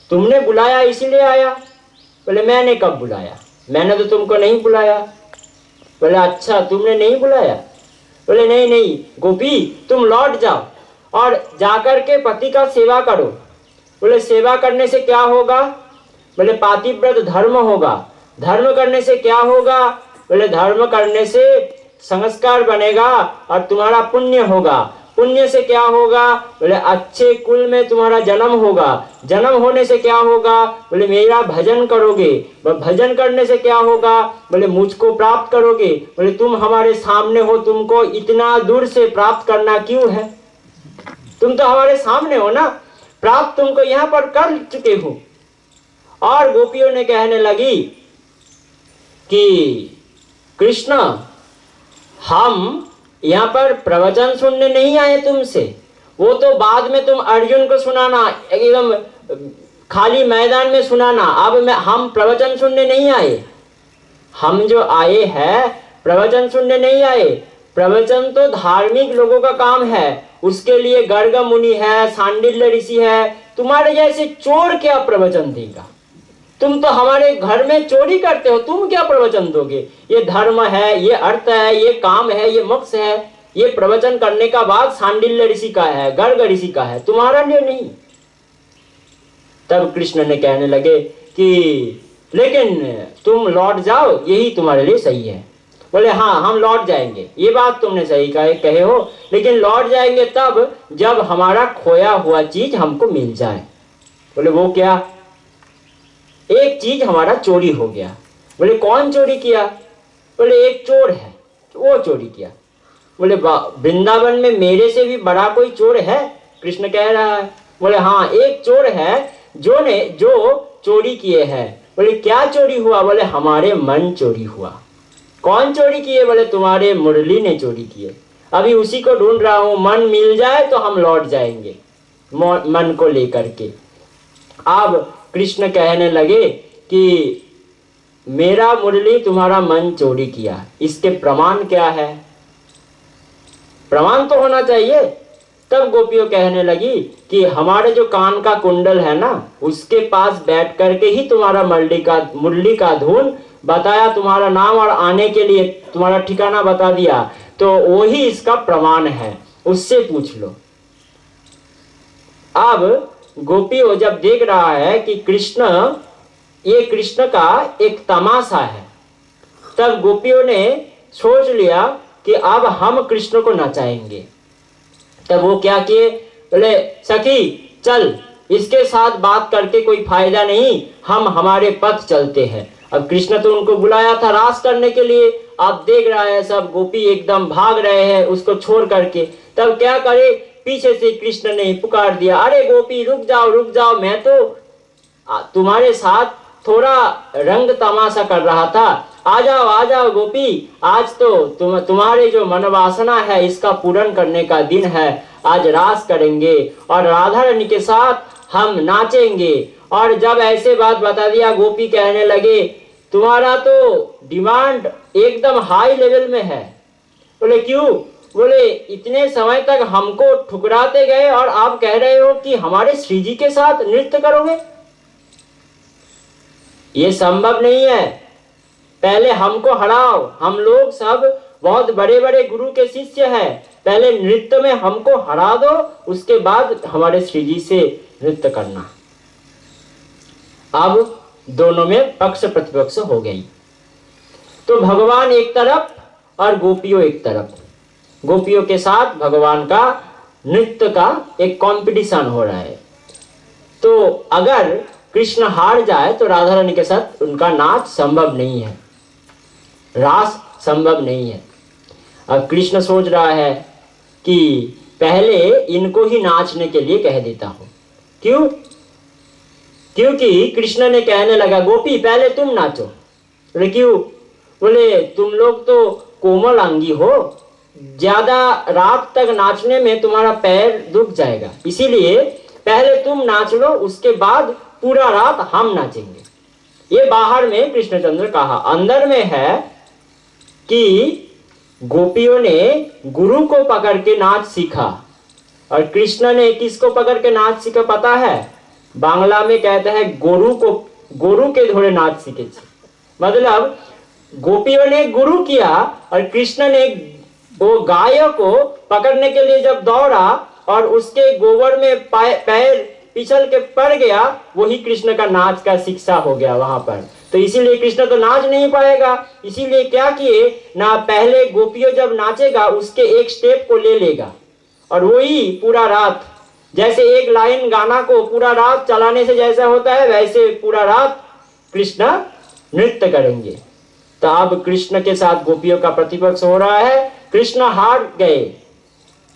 तुमने बुलाया इसीलिए आया। बोले मैंने कब बुलाया, मैंने तो तुमको नहीं बुलाया। बोले अच्छा तुमने नहीं बुलाया। बोले नहीं नहीं गोपी, तुम लौट जाओ और जाकर के पति का सेवा करो। बोले सेवा करने से क्या होगा। बोले पातिव्रत धर्म होगा। धर्म करने से क्या होगा। बोले धर्म करने से संस्कार बनेगा और तुम्हारा पुण्य होगा। पुण्य से क्या होगा। बोले अच्छे कुल में तुम्हारा जन्म होगा। जन्म होने से क्या होगा। बोले मेरा भजन करोगे। भजन करने से क्या होगा। बोले मुझको प्राप्त करोगे। बोले तुम हमारे सामने हो, तुमको इतना दूर से प्राप्त करना क्यों है, तुम तो हमारे सामने हो ना, प्राप्त तुमको यहाँ पर कर चुके हो। और गोपियों ने कहने लगी कि कृष्ण हम यहाँ पर प्रवचन सुनने नहीं आए तुमसे, वो तो बाद में तुम अर्जुन को सुनाना, एकदम खाली मैदान में सुनाना। अब हम प्रवचन सुनने नहीं आए। हम जो आए हैं प्रवचन सुनने नहीं आए। प्रवचन तो धार्मिक लोगों का काम है, उसके लिए गर्ग मुनि है, सांडिल्य ऋषि है। तुम्हारे जैसे चोर क्या प्रवचन देगा। तुम तो हमारे घर में चोरी करते हो, तुम क्या प्रवचन दोगे? ये धर्म है, ये अर्थ है, ये काम है, ये मोक्ष है, ये प्रवचन करने का बाद सांडिल्य ऋषि का है, गर्ग ऋषि का है, तुम्हारा लिए नहीं। तब कृष्ण ने कहने लगे कि लेकिन तुम लौट जाओ, यही तुम्हारे लिए सही है। बोले हाँ, हम लौट जाएंगे, ये बात तुमने सही कहे हो, लेकिन लौट जाएंगे तब जब हमारा खोया हुआ चीज हमको मिल जाए। बोले वो क्या? एक चीज हमारा चोरी हो गया। बोले कौन चोरी किया? बोले एक चोर है, वो चोरी किया। बोले वृंदावन में मेरे से भी बड़ा कोई चोर है? कृष्ण कह रहा है। बोले हाँ, एक चोर है जो चोरी किए हैं। बोले क्या चोरी हुआ? बोले हमारे मन चोरी हुआ। कौन चोरी किए? बोले तुम्हारे मुरली ने चोरी किए। अभी उसी को ढूंढ रहा हूं, मन मिल जाए तो हम लौट जाएंगे मन को लेकर के। अब कृष्ण कहने लगे कि मेरा मुरली तुम्हारा मन चोरी किया, इसके प्रमाण क्या है? प्रमाण तो होना चाहिए। तब गोपियों कहने लगी कि हमारे जो कान का कुंडल है ना, उसके पास बैठ करके ही तुम्हारा मुरली का धुन बताया, तुम्हारा नाम और आने के लिए तुम्हारा ठिकाना बता दिया, तो वही इसका प्रमाण है, उससे पूछ लो। अब गोपियों जब देख रहा है कि ये कृष्ण का एक तमाशा है, तब गोपियों ने सोच लिया कि अब हम कृष्ण को नचाएंगे। तब वो क्या किए? बोले सखी चल, इसके साथ बात करके कोई फायदा नहीं, हम हमारे पथ चलते हैं। अब कृष्ण तो उनको बुलाया था रास करने के लिए, आप देख रहा है सब गोपी एकदम भाग रहे हैं उसको छोड़ करके। तब क्या करे, पीछे से कृष्ण ने पुकार दिया, अरे गोपी रुक जाओ, मैं तो तुम्हारे साथ थोड़ा रंग तमाशा कर रहा था, आ जाओ गोपी, आज तो तुम्हारे जो मनवासना है इसका पूर्ण करने का दिन है, आज रास करेंगे और राधा रानी के साथ हम नाचेंगे। और जब ऐसे बात बता दिया, गोपी कहने लगे तुम्हारा तो डिमांड एकदम हाई लेवल में है। बोले क्यों? बोले इतने समय तक हमको ठुकराते गए और आप कह रहे हो कि हमारे श्री जी के साथ नृत्य करोगे, ये संभव नहीं है। पहले हमको हराओ, हम लोग सब बहुत बड़े बड़े गुरु के शिष्य हैं, पहले नृत्य में हमको हरा दो, उसके बाद हमारे श्री जी से नृत्य करना। अब दोनों में पक्ष प्रतिपक्ष हो गई। तो भगवान एक तरफ और गोपियों एक तरफ, गोपियों के साथ भगवान का नृत्य का एक कंपटीशन हो रहा है। तो अगर कृष्ण हार जाए तो राधा रानी के साथ उनका नाच संभव नहीं है, रास संभव नहीं है। अब कृष्ण सोच रहा है कि पहले इनको ही नाचने के लिए कह देता हूं। क्यों? क्योंकि कृष्ण ने कहने लगा गोपी पहले तुम नाचो। बोले क्यों? बोले तुम लोग तो कोमल अंगी हो, ज्यादा रात तक नाचने में तुम्हारा पैर दुख जाएगा, इसीलिए पहले तुम नाच लो, उसके बाद पूरा रात हम नाचेंगे। ये बाहर में कृष्णचंद्र कहा, अंदर में है कि गोपियों ने गुरु को पकड़ के नाच सीखा और कृष्ण ने किसको पकड़ के नाच सीखा पता है? बांग्ला में कहते हैं गोरु के धोरे नाच सीखे। मतलब गोपियों ने गुरु किया और कृष्ण ने वो गाय को पकड़ने के लिए जब दौड़ा और उसके गोबर में पैर पिछल के पड़ गया, वही कृष्ण का नाच का शिक्षा हो गया वहां पर। तो इसीलिए कृष्ण तो नाच नहीं पाएगा, इसीलिए क्या किए ना, पहले गोपियों जब नाचेगा उसके एक स्टेप को ले लेगा और वही पूरा रात, जैसे एक लाइन गाना को पूरा रात चलाने से जैसा होता है वैसे पूरा रात कृष्ण नृत्य करेंगे। तो अब कृष्ण के साथ गोपियों का प्रतिपक्ष हो रहा है, कृष्ण हार गए।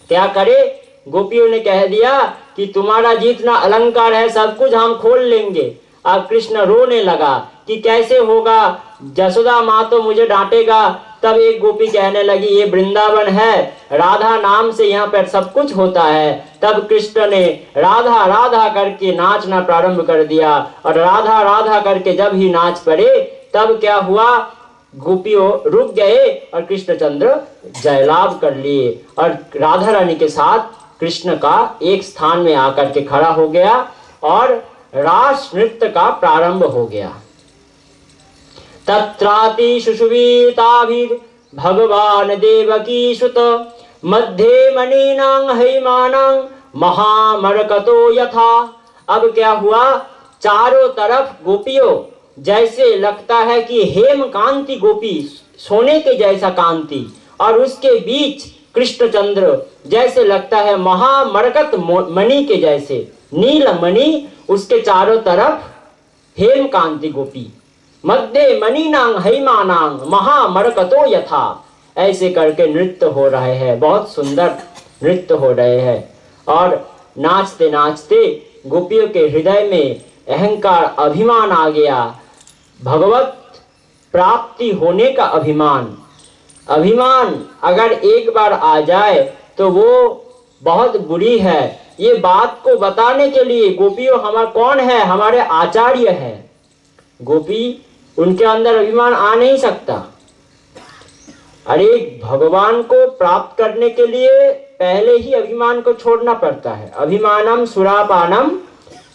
क्या करे? गोपियों ने कह दिया कि तुम्हारा जितना अलंकार है सब कुछ हम खोल लेंगे। अब कृष्ण रोने लगा कि कैसे होगा, जसोदा माँ तो मुझे डांटेगा। तब एक गोपी कहने लगी ये वृंदावन है, राधा नाम से यहाँ पर सब कुछ होता है। तब कृष्ण ने राधा राधा करके नाचना प्रारंभ कर दिया और राधा राधा करके जब ही नाच पड़े तब क्या हुआ, गोपियों रुक गए और कृष्णचंद्र जयलाभ कर लिए और राधा रानी के साथ कृष्ण का एक स्थान में आकर के खड़ा हो गया और रास नृत्य का प्रारंभ हो गया। तत्राति शुशुवीताभिर भगवान देवकी सुत मध्ये मणिनां हैमानां महामरकतो यथा। अब क्या हुआ, चारों तरफ गोपियों जैसे लगता है कि हेम कांति गोपी, सोने के जैसा कांति, और उसके बीच कृष्णचंद्र जैसे लगता है महामरकत मणि के जैसे, नील मणि, उसके चारों तरफ हेम कांति गोपी। मध्य मणिनां हैमानां महामरकतो यथा, ऐसे करके नृत्य हो रहे हैं, बहुत सुंदर नृत्य हो रहे हैं। और नाचते नाचते गोपियों के हृदय में अहंकार, अभिमान आ गया, भगवत प्राप्ति होने का अभिमान। अभिमान अगर एक बार आ जाए तो वो बहुत बुरी है। ये बात को बताने के लिए गोपियों हमारा कौन है, हमारे आचार्य है। गोपी, उनके अंदर अभिमान आ नहीं सकता। अरे भगवान को प्राप्त करने के लिए पहले ही अभिमान को छोड़ना पड़ता है। अभिमानम सुरापानम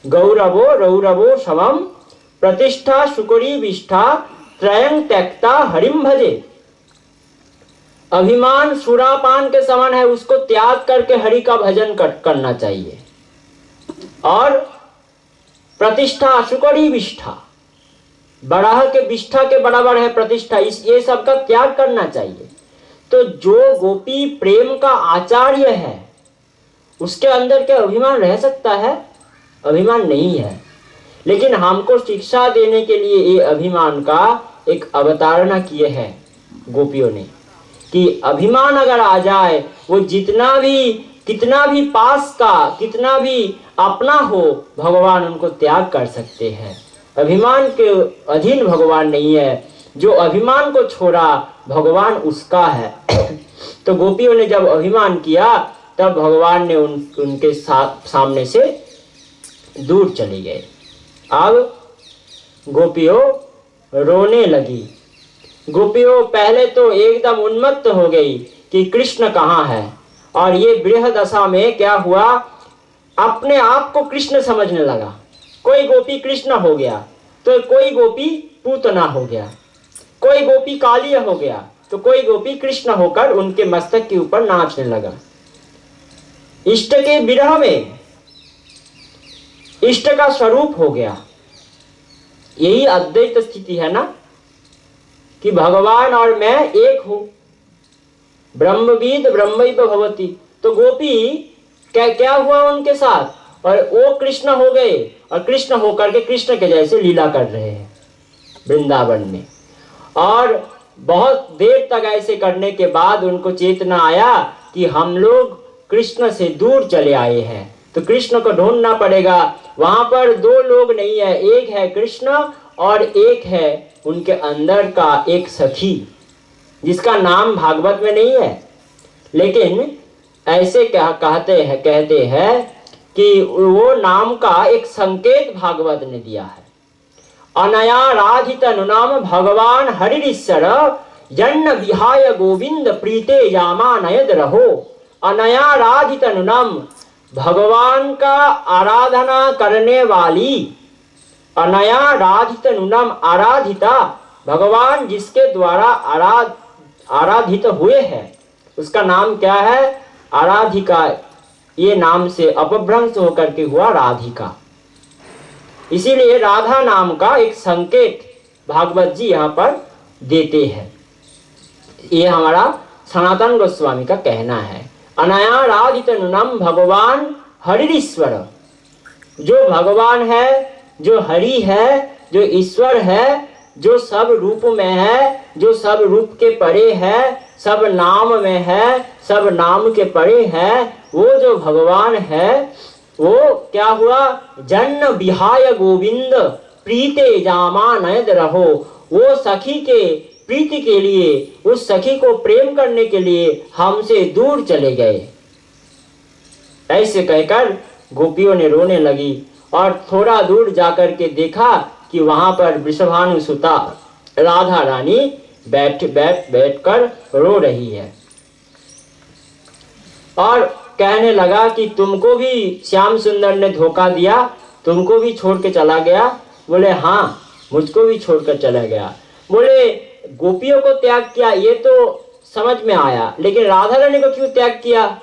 गौरवो रौरवो समम प्रतिष्ठा शुकरी विष्ठा त्रयं त्यक्ता हरिम भजे। अभिमान सुरापान के समान है, उसको त्याग करके हरि का भजन करना चाहिए। और प्रतिष्ठा शुकरी विष्ठा, बड़ा के विष्ठा के बराबर है प्रतिष्ठा, ये सब का त्याग करना चाहिए। तो जो गोपी प्रेम का आचार्य है उसके अंदर क्या अभिमान रह सकता है? अभिमान नहीं है। लेकिन हमको शिक्षा देने के लिए ये अभिमान का एक अवतारणा किए है गोपियों ने, कि अभिमान अगर आ जाए, वो जितना भी कितना भी पास का, कितना भी अपना हो, भगवान उनको त्याग कर सकते हैं। अभिमान के अधीन भगवान नहीं है। जो अभिमान को छोड़ा भगवान उसका है। तो गोपियों ने जब अभिमान किया तब भगवान ने उनके सामने से दूर चले गए। अब गोपियों रोने लगी। गोपियों पहले तो एकदम उन्मत्त हो गई कि कृष्ण कहाँ है। और ये बृहदशा में क्या हुआ, अपने आप को कृष्ण समझने लगा। कोई गोपी कृष्ण हो गया तो कोई गोपी पूतना हो गया, कोई गोपी कालिया हो गया तो कोई गोपी कृष्ण होकर उनके मस्तक के ऊपर नाचने लगा। इष्ट के विरह में इष्ट का स्वरूप हो गया। यही अद्वैत स्थिति है ना, कि भगवान और मैं एक हूं। ब्रह्मविद ब्रह्मैव भवति। तो गोपी क्या हुआ उनके साथ, और वो कृष्ण हो गए, और कृष्ण होकर के कृष्ण के जैसे लीला कर रहे हैं वृंदावन में। और बहुत देर तक ऐसे करने के बाद उनको चेतना आया कि हम लोग कृष्ण से दूर चले आए हैं, तो कृष्ण को ढूंढना पड़ेगा। वहां पर दो लोग नहीं है, एक है कृष्ण और एक है उनके अंदर का एक सखी, जिसका नाम भागवत में नहीं है। लेकिन ऐसे क्या कहते हैं कि वो नाम का एक संकेत भागवत ने दिया है। अनया राधित अनुनाम भगवान हरिश्वर जन्न विहाय गोविंद प्रीते यामा नयद रहो। अनया राधित अनुनाम, भगवान का आराधना करने वाली, अनया राधित अनुनाम आराधिता, भगवान जिसके द्वारा आराधित हुए हैं उसका नाम क्या है? आराधिका। ये नाम से अपभ्रंश होकर के हुआ राधिका। इसीलिए राधा नाम का एक संकेत भागवत जी यहाँ पर देते हैं। ये हमारा सनातन गोस्वामी का कहना है। अनया राधित नुनम भगवान हरिश्वर, जो भगवान है, जो हरि है, जो ईश्वर है, जो सब रूप में है, जो सब रूप के परे है, सब नाम में है, सब नाम के परे है, वो जो भगवान है वो क्या हुआ? जन्न विहाय गोविंद प्रीते जामा नयद रहो। वो सखी के प्रीति के लिए, उस सखी को प्रेम करने के लिए हमसे दूर चले गए। ऐसे कहकर गोपियों ने रोने लगी और थोड़ा दूर जाकर के देखा कि वहां पर वृषभानुसुता राधा रानी बैठ कर रो रही है। और कहने लगा कि तुमको भी श्याम सुंदर ने धोखा दिया, तुमको भी छोड़ के चला गया? बोले हाँ, मुझको भी छोड़कर चला गया। बोले गोपियों को त्याग किया ये तो समझ में आया, लेकिन राधा रानी को क्यों त्याग किया?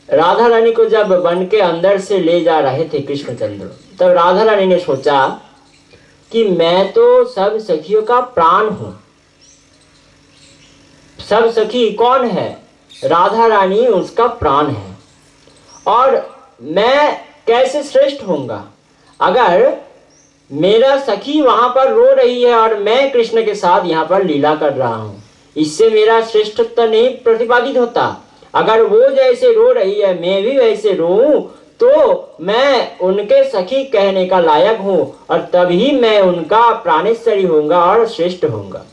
राधा रानी को जब वन के अंदर से ले जा रहे थे कृष्णचंद्र, तब राधा रानी ने सोचा कि मैं तो सब सखियों का प्राण हूं। सब सखी कौन है? राधा रानी उसका प्राण है। और मैं कैसे श्रेष्ठ होऊंगा अगर मेरा सखी वहां पर रो रही है और मैं कृष्ण के साथ यहाँ पर लीला कर रहा हूं। इससे मेरा श्रेष्ठत्व नहीं प्रतिपादित होता। अगर वो जैसे रो रही है मैं भी वैसे रोऊं तो मैं उनके सखी कहने का लायक हूं और तभी मैं उनका प्राणेश्वरी होऊंगा और श्रेष्ठ होऊंगा।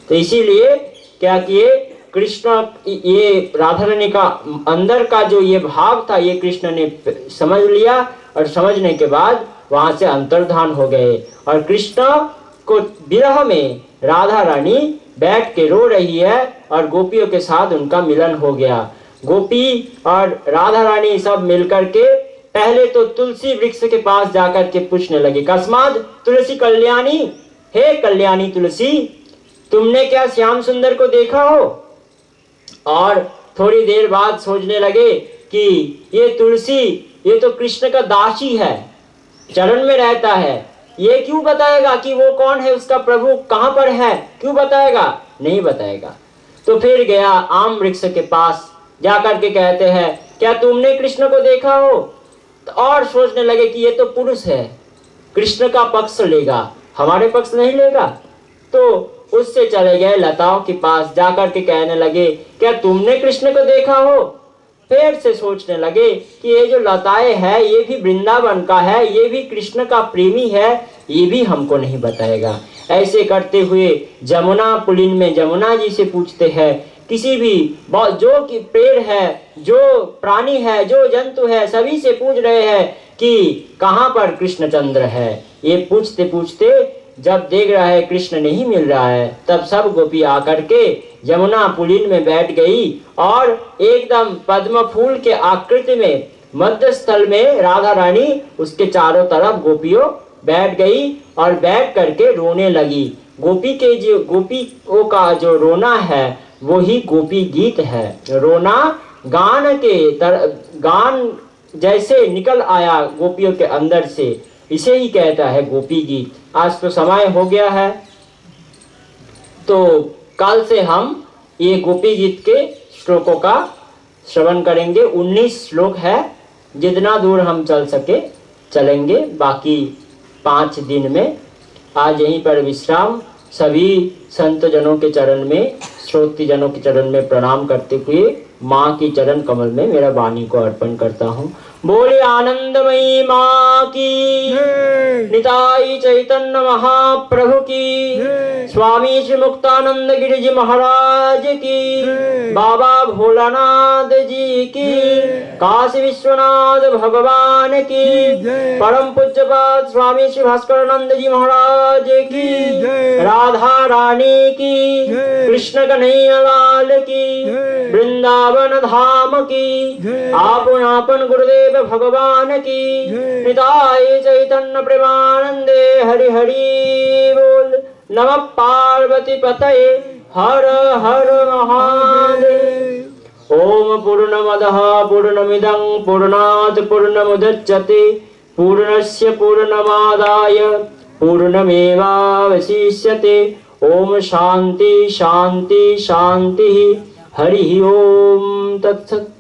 तो इसीलिए क्या किए कृष्ण, ये राधा रानी का अंदर का जो ये भाव था ये कृष्ण ने समझ लिया और समझने के बाद वहां से अंतर्धान हो गए। और कृष्ण को विरह में राधा रानी बैठ के रो रही है और गोपियों के साथ उनका मिलन हो गया। गोपी और राधा रानी सब मिलकर के पहले तो तुलसी वृक्ष के पास जाकर के पूछने लगे, कस्माद तुलसी कल्याणी, हे कल्याणी तुलसी, तुमने क्या श्याम सुंदर को देखा हो? और थोड़ी देर बाद सोचने लगे कि ये तुलसी ये तो कृष्ण का दासी है, चरण में रहता है, ये क्यों बताएगा कि वो कौन है, उसका प्रभु कहां पर है, क्यों बताएगा? नहीं बताएगा। तो फिर गया आम वृक्ष के पास जाकर के कहते हैं, क्या तुमने कृष्ण को देखा हो? तो और सोचने लगे कि ये तो पुरुष है, कृष्ण का पक्ष लेगा, हमारे पक्ष नहीं लेगा। तो उससे चले गए लताओं के पास जाकर के कहने लगे, क्या तुमने कृष्ण को देखा हो? फिर से सोचने लगे कि ये जो लताएं है ये भी वृंदावन का है, ये भी कृष्ण का प्रेमी है, ये भी हमको नहीं बताएगा। ऐसे करते हुए जमुना पुलिन में जमुना जी से पूछते हैं, किसी भी जो कि पेड़ है, जो प्राणी है, जो जंतु है, सभी से पूछ रहे हैं कि कहाँ पर कृष्णचंद्र है। ये पूछते पूछते जब देख रहा है कृष्ण नहीं मिल रहा है, तब सब गोपी आकर के यमुना पुलिन में बैठ गई और एकदम पद्म फूल के आकृति में मध्य स्थल में राधा रानी उसके चारों तरफ गोपियों बैठ गई और बैठ करके रोने लगी। गोपियों का जो रोना है वो ही गोपी गीत है। रोना गान जैसे निकल आया गोपियों के अंदर से, इसे ही कहता है गोपी गीत। आज तो समय हो गया है, तो कल से हम ये गोपी गीत के श्लोकों का श्रवण करेंगे। 19 श्लोक है, जितना दूर हम चल सके चलेंगे, बाकी 5 दिन में। आज यहीं पर विश्राम। सभी संत जनों के चरण में, श्रोत्री जनों के चरण में प्रणाम करते हुए माँ की चरण कमल में मेरा वाणी को अर्पण करता हूँ। बोले आनंदमयी माँ की, निताई चैतन्य महाप्रभु की, स्वामी श्री मुक्तानंद गिरि जी महाराज की, बाबा भोलानाथ जी की, काशी विश्वनाथ भगवान की, परम पूज्यपाद स्वामी श्री भास्करानंद जी महाराज की, राधा रानी की, कृष्ण कन्हैया लाल की, वृंदावन धाम की, आपन आपन गुरुदेव भगवान की, निताय चैतन्य प्रेमानंदे हरि हरि बोल। नमः पार्वती पतये हर हर महादेव। ओम पूर्णमदः पूर्णमिदं पूर्णात् पूर्णमुदच्यते पूर्णस्य पूर्णमादाय पूर्णमेवावशिष्यते। ओम शांति शांति शांति। हरि ओम तत्सत्।